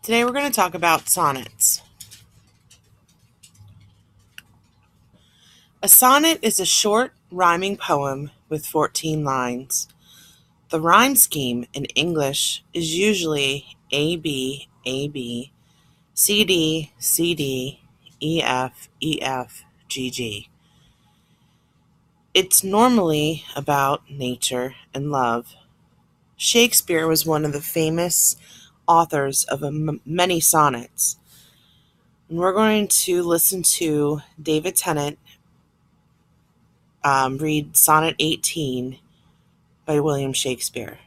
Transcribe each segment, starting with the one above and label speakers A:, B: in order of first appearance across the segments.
A: Today we're going to talk about sonnets. A sonnet is a short, rhyming poem with 14 lines. The rhyme scheme in English is usually A-B, A-B, C-D, C-D, E-F, E-F, G-G. It's normally about nature and love. Shakespeare was one of the famous authors of many sonnets. And we're going to listen to David Tennant read Sonnet 18 by William Shakespeare.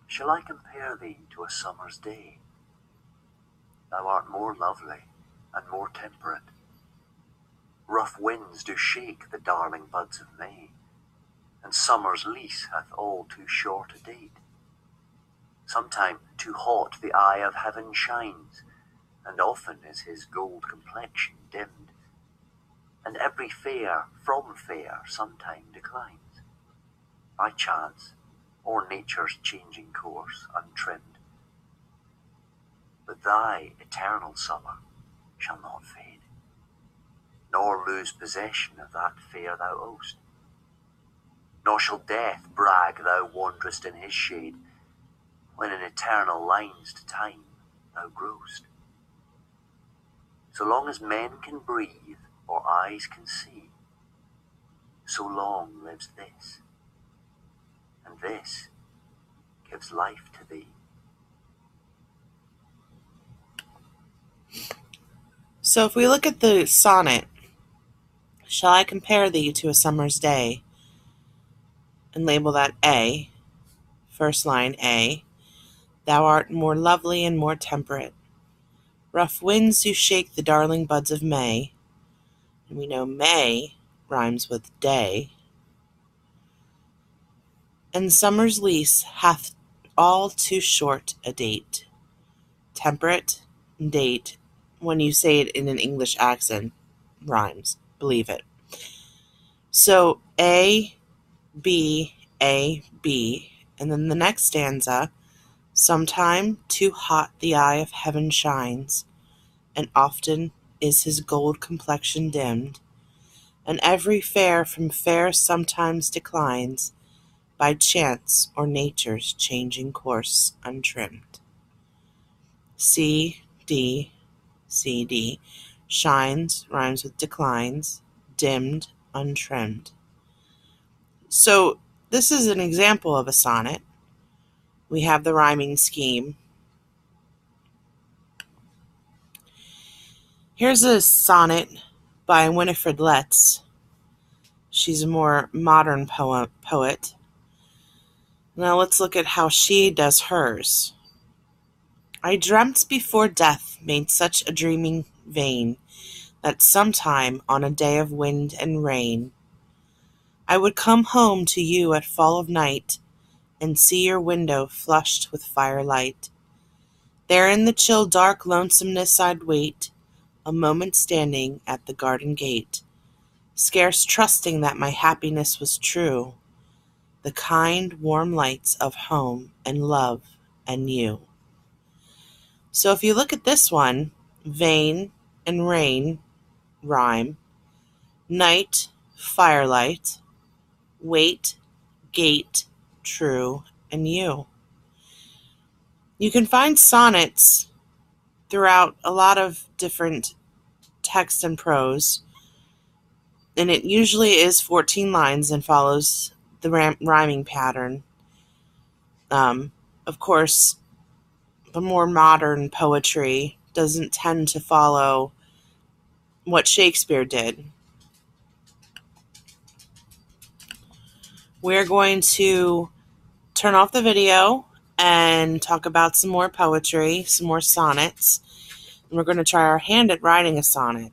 B: Shall I compare thee to a summer's day? Thou art more lovely and more temperate. Rough winds do shake the darling buds of May, and summer's lease hath all too short a date. Sometime too hot the eye of heaven shines, and often is his gold complexion dimmed, and every fair from fair sometime declines, by chance or nature's changing course untrimmed. But thy eternal summer shall not fade, nor lose possession of that fair thou owest. Nor shall death brag thou wanderest in his shade, when in eternal lines to time thou growest. So long as men can breathe or eyes can see, so long lives this, and this gives life to thee.
A: So if we look at the sonnet, shall I compare thee to a summer's day, and label that A, first line A, thou art more lovely and more temperate. Rough winds do shake the darling buds of May, and we know May rhymes with day. And summer's lease hath all too short a date. Temperate and date, when you say it in an English accent, rhymes. Believe it. So A, B, A, B, and then the next stanza, sometime too hot the eye of heaven shines, and often is his gold complexion dimmed, and every fair from fair sometimes declines, by chance or nature's changing course untrimmed. C, D, C, D. Shines rhymes with declines, dimmed, untrimmed. So this is an example of a sonnet. We have the rhyming scheme. Here's a sonnet by Winifred Letts. She's a more modern poet. Now let's look at how she does hers. I dreamt before death made such a dreaming vain, that sometime on a day of wind and rain, I would come home to you at fall of night, and see your window flushed with firelight. There in the chill dark lonesomeness I'd wait, a moment standing at the garden gate, scarce trusting that my happiness was true, the kind warm lights of home and love and you. So if you look at this one, vain and rain rhyme, night, firelight, wait, gate, true, and you. You can find sonnets throughout a lot of different text and prose, and it usually is 14 lines and follows the rhyming pattern. Of course, the more modern poetry doesn't tend to follow what Shakespeare did. We're going to turn off the video and talk about some more poetry, some more sonnets. And we're going to try our hand at writing a sonnet.